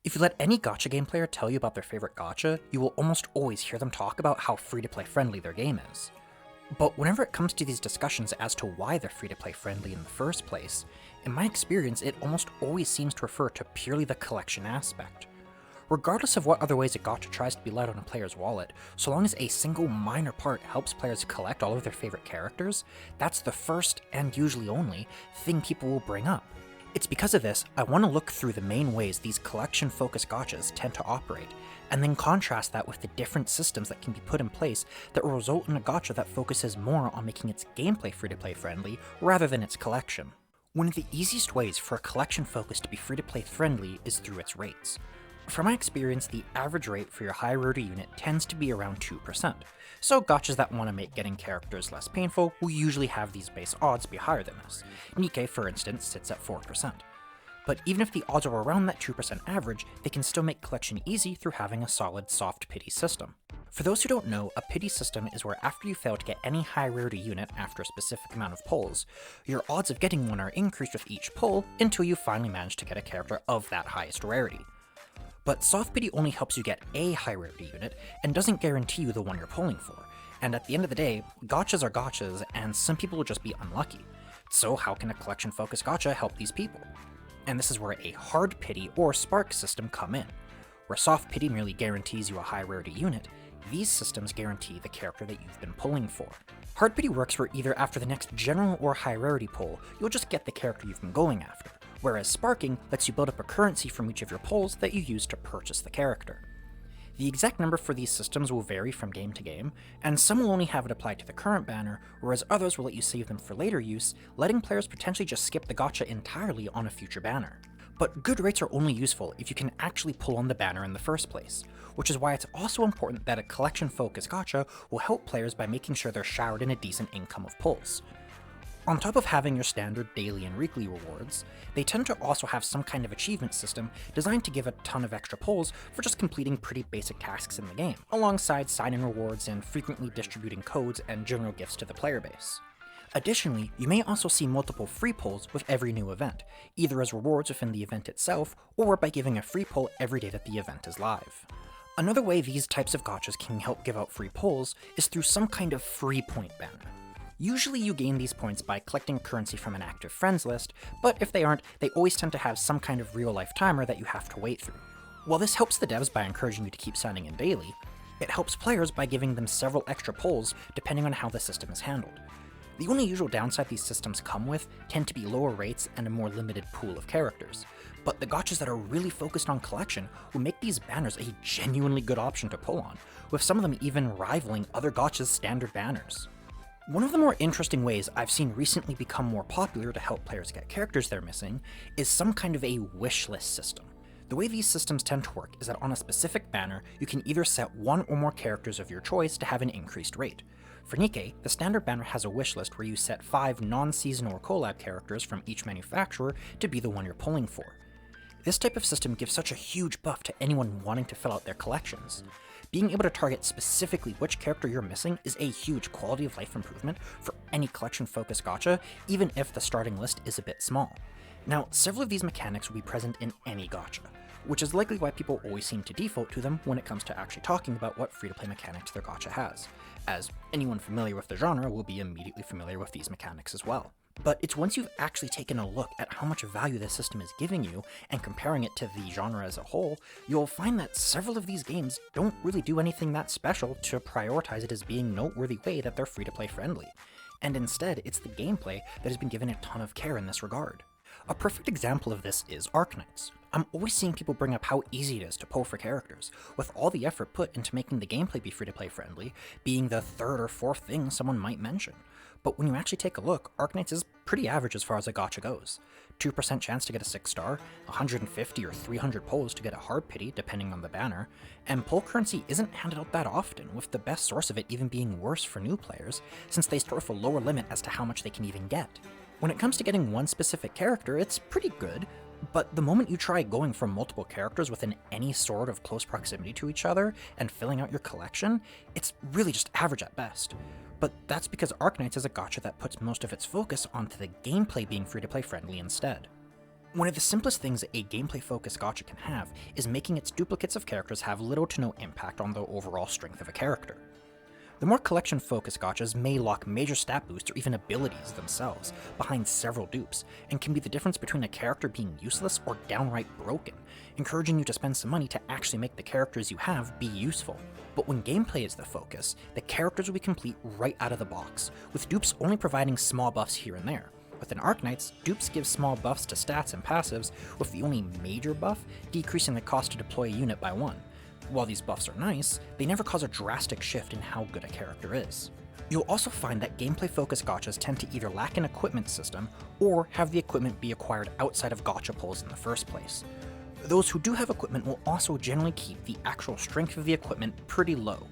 If you let any gacha game player tell you about their favorite gacha, you will almost always hear them talk about how free-to-play friendly their game is. But whenever it comes to these discussions as to why they're free-to-play friendly in the first place, in my experience it almost always seems to refer to purely the collection aspect. Regardless of what other ways a gacha tries to be light on a player's wallet, so long as a single minor part helps players collect all of their favorite characters, that's the first, and usually only, thing people will bring up. It's because of this, I want to look through the main ways these collection-focused gachas tend to operate, and then contrast that with the different systems that can be put in place that will result in a gacha that focuses more on making its gameplay free-to-play friendly rather than its collection. One of the easiest ways for a collection focus to be free-to-play friendly is through its rates. From my experience, the average rate for your high rarity unit tends to be around 2%, so gachas that want to make getting characters less painful will usually have these base odds be higher than this. Nikke, for instance, sits at 4%. But even if the odds are around that 2% average, they can still make collection easy through having a solid soft pity system. For those who don't know, a pity system is where after you fail to get any high rarity unit after a specific amount of pulls, your odds of getting one are increased with each pull until you finally manage to get a character of that highest rarity. But soft pity only helps you get a high rarity unit and doesn't guarantee you the one you're pulling for, and at the end of the day, gachas are gachas and some people will just be unlucky. So how can a collection focused gacha help these people? And this is where a hard pity or spark system come in. Where soft pity merely guarantees you a high rarity unit, these systems guarantee the character that you've been pulling for. Hard pity works where either after the next general or high rarity pull, you'll just get the character you've been going after, whereas sparking lets you build up a currency from each of your pulls that you use to purchase the character. The exact number for these systems will vary from game to game, and some will only have it applied to the current banner, whereas others will let you save them for later use, letting players potentially just skip the gacha entirely on a future banner. But good rates are only useful if you can actually pull on the banner in the first place, which is why it's also important that a collection-focused gacha will help players by making sure they're showered in a decent income of pulls. On top of having your standard daily and weekly rewards, they tend to also have some kind of achievement system designed to give a ton of extra pulls for just completing pretty basic tasks in the game, alongside sign-in rewards and frequently distributing codes and general gifts to the player base. Additionally, you may also see multiple free pulls with every new event, either as rewards within the event itself, or by giving a free pull every day that the event is live. Another way these types of gachas can help give out free pulls is through some kind of free point banner. Usually you gain these points by collecting currency from an active friends list, but if they aren't, they always tend to have some kind of real-life timer that you have to wait through. While this helps the devs by encouraging you to keep signing in daily, it helps players by giving them several extra pulls depending on how the system is handled. The only usual downside these systems come with tend to be lower rates and a more limited pool of characters, but the gachas that are really focused on collection will make these banners a genuinely good option to pull on, with some of them even rivaling other gachas' standard banners. One of the more interesting ways I've seen recently become more popular to help players get characters they're missing is some kind of a wish list system. The way these systems tend to work is that on a specific banner, you can either set one or more characters of your choice to have an increased rate. For Nikke, the standard banner has a wish list where you set 5 non-season or collab characters from each manufacturer to be the one you're pulling for. This type of system gives such a huge buff to anyone wanting to fill out their collections. Being able to target specifically which character you're missing is a huge quality of life improvement for any collection-focused gacha, even if the starting list is a bit small. Now, several of these mechanics will be present in any gacha, which is likely why people always seem to default to them when it comes to actually talking about what free-to-play mechanics their gacha has, as anyone familiar with the genre will be immediately familiar with these mechanics as well. But it's once you've actually taken a look at how much value this system is giving you and comparing it to the genre as a whole, you'll find that several of these games don't really do anything that special to prioritize it as being noteworthy way that they're free-to-play friendly. And instead, it's the gameplay that has been given a ton of care in this regard. A perfect example of this is Arknights. I'm always seeing people bring up how easy it is to pull for characters, with all the effort put into making the gameplay be free-to-play friendly being the third or fourth thing someone might mention. But when you actually take a look, Arknights is pretty average as far as a gacha goes. 2% chance to get a 6-star, 150 or 300 pulls to get a hard pity depending on the banner, and pull currency isn't handed out that often, with the best source of it even being worse for new players, since they start with a lower limit as to how much they can even get. When it comes to getting one specific character, it's pretty good, but the moment you try going for multiple characters within any sort of close proximity to each other and filling out your collection, it's really just average at best. But that's because Arknights is a gacha that puts most of its focus onto the gameplay being free-to-play friendly instead. One of the simplest things a gameplay-focused gacha can have is making its duplicates of characters have little to no impact on the overall strength of a character. The more collection-focused gachas may lock major stat boosts or even abilities themselves behind several dupes, and can be the difference between a character being useless or downright broken, encouraging you to spend some money to actually make the characters you have be useful. But when gameplay is the focus, the characters will be complete right out of the box, with dupes only providing small buffs here and there. Within Arknights, dupes give small buffs to stats and passives, with the only major buff decreasing the cost to deploy a unit by 1. While these buffs are nice, they never cause a drastic shift in how good a character is. You'll also find that gameplay-focused gachas tend to either lack an equipment system, or have the equipment be acquired outside of gacha pulls in the first place. Those who do have equipment will also generally keep the actual strength of the equipment pretty low,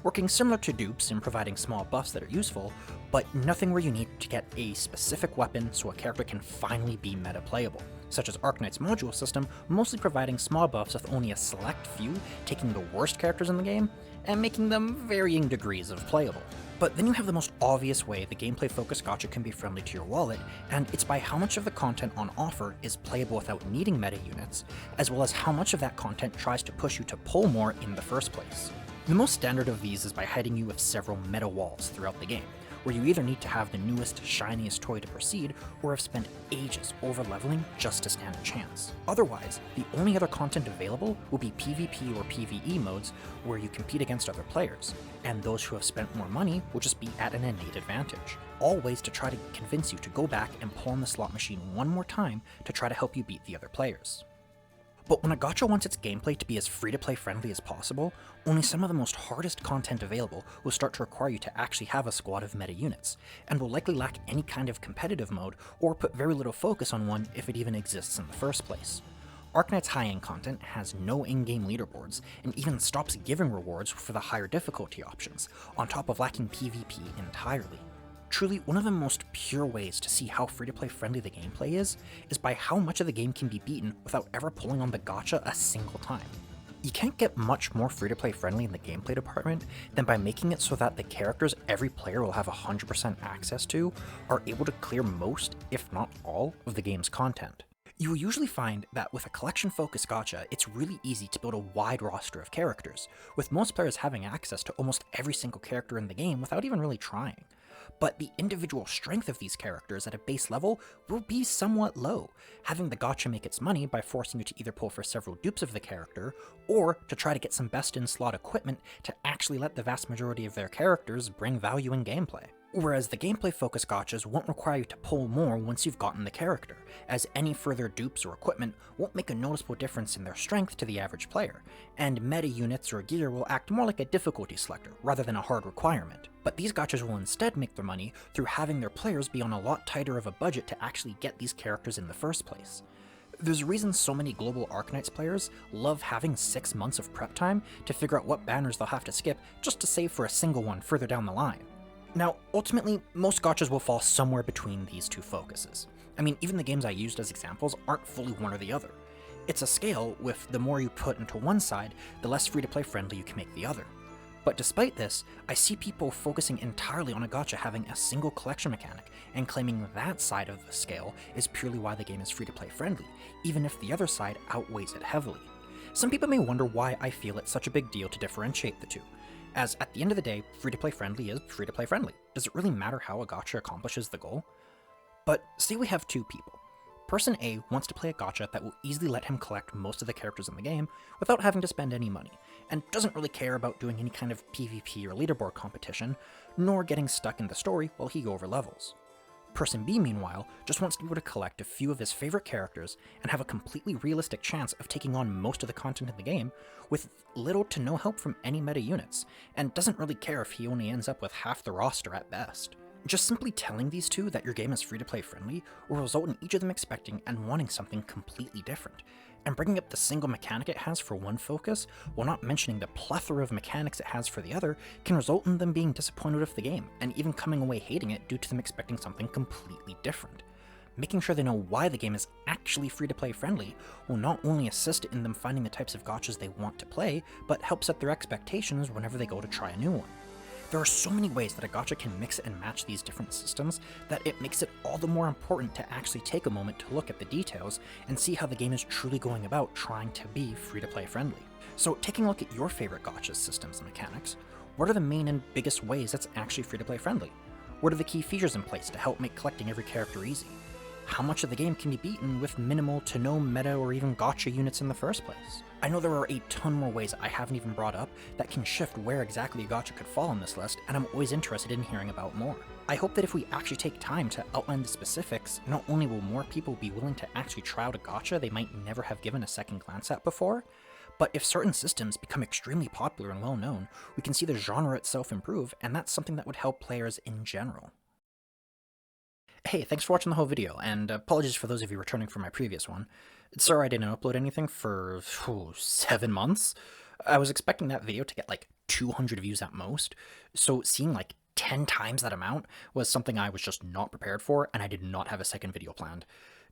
working similar to dupes in providing small buffs that are useful, but nothing where you need to get a specific weapon so a character can finally be meta playable, such as Arknight's module system mostly providing small buffs with only a select few taking the worst characters in the game and making them varying degrees of playable. But then you have the most obvious way the gameplay-focused gacha can be friendly to your wallet, and it's by how much of the content on offer is playable without needing meta units, as well as how much of that content tries to push you to pull more in the first place. The most standard of these is by hiding you with several meta walls throughout the game, where you either need to have the newest, shiniest toy to proceed, or have spent ages over-leveling just to stand a chance. Otherwise, the only other content available will be PvP or PvE modes where you compete against other players, and those who have spent more money will just be at an innate advantage, all ways to try to convince you to go back and pull on the slot machine one more time to try to help you beat the other players. But when a gacha wants its gameplay to be as free-to-play friendly as possible, only some of the most hardest content available will start to require you to actually have a squad of meta units, and will likely lack any kind of competitive mode or put very little focus on one if it even exists in the first place. Arknight's high-end content has no in-game leaderboards, and even stops giving rewards for the higher difficulty options, on top of lacking PvP entirely. Truly, one of the most pure ways to see how free-to-play friendly the gameplay is by how much of the game can be beaten without ever pulling on the gacha a single time. You can't get much more free-to-play friendly in the gameplay department than by making it so that the characters every player will have 100% access to are able to clear most, if not all, of the game's content. You will usually find that with a collection-focused gacha, it's really easy to build a wide roster of characters, with most players having access to almost every single character in the game without even really trying. But the individual strength of these characters at a base level will be somewhat low, having the gacha make its money by forcing you to either pull for several dupes of the character, or to try to get some best-in-slot equipment to actually let the vast majority of their characters bring value in gameplay. Whereas the gameplay-focused gachas won't require you to pull more once you've gotten the character, as any further dupes or equipment won't make a noticeable difference in their strength to the average player, and meta units or gear will act more like a difficulty selector rather than a hard requirement. But these gachas will instead make their money through having their players be on a lot tighter of a budget to actually get these characters in the first place. There's a reason so many global Arknights players love having 6 months of prep time to figure out what banners they'll have to skip just to save for a single one further down the line. Now, ultimately, most gachas will fall somewhere between these two focuses. I mean, even the games I used as examples aren't fully one or the other. It's a scale with the more you put into one side, the less free-to-play friendly you can make the other. But despite this, I see people focusing entirely on a gacha having a single collection mechanic, and claiming that side of the scale is purely why the game is free-to-play friendly, even if the other side outweighs it heavily. Some people may wonder why I feel it's such a big deal to differentiate the two, as at the end of the day, free-to-play friendly is free-to-play friendly. Does it really matter how a gacha accomplishes the goal? But say we have two people. Person A wants to play a gacha that will easily let him collect most of the characters in the game without having to spend any money, and doesn't really care about doing any kind of PvP or leaderboard competition, nor getting stuck in the story while he overlevels. Person B, meanwhile, just wants to be able to collect a few of his favorite characters and have a completely realistic chance of taking on most of the content in the game with little to no help from any meta units, and doesn't really care if he only ends up with half the roster at best. Just simply telling these two that your game is free-to-play friendly will result in each of them expecting and wanting something completely different, and bringing up the single mechanic it has for one focus, while not mentioning the plethora of mechanics it has for the other, can result in them being disappointed with the game, and even coming away hating it due to them expecting something completely different. Making sure they know why the game is actually free-to-play friendly will not only assist in them finding the types of gachas they want to play, but help set their expectations whenever they go to try a new one. There are so many ways that a gacha can mix and match these different systems that it makes it all the more important to actually take a moment to look at the details and see how the game is truly going about trying to be free-to-play friendly. So taking a look at your favorite gacha systems and mechanics, what are the main and biggest ways that's actually free-to-play friendly? What are the key features in place to help make collecting every character easy? How much of the game can be beaten with minimal to no meta or even gacha units in the first place? I know there are a ton more ways I haven't even brought up that can shift where exactly a gacha could fall on this list, and I'm always interested in hearing about more. I hope that if we actually take time to outline the specifics, not only will more people be willing to actually try out a gacha they might never have given a second glance at before, but if certain systems become extremely popular and well known, we can see the genre itself improve, and that's something that would help players in general. Hey, thanks for watching the whole video, and apologies for those of you returning from my previous one. Sorry I didn't upload anything for 7 months. I was expecting that video to get like 200 views at most, so seeing like 10 times that amount was something I was just not prepared for, and I did not have a second video planned.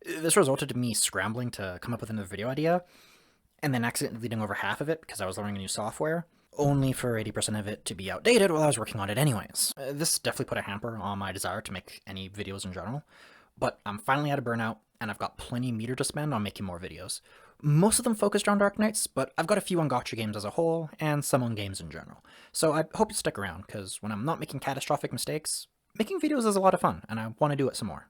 This resulted in me scrambling to come up with another video idea, and then accidentally deleting over half of it because I was learning a new software, only for 80% of it to be outdated while I was working on it anyways. This definitely put a hamper on my desire to make any videos in general, but I'm finally out of burnout, and I've got plenty of meter to spend on making more videos. Most of them focused around Dark Knights, but I've got a few on gacha games as a whole, and some on games in general. So I hope you stick around, because when I'm not making catastrophic mistakes, making videos is a lot of fun, and I want to do it some more.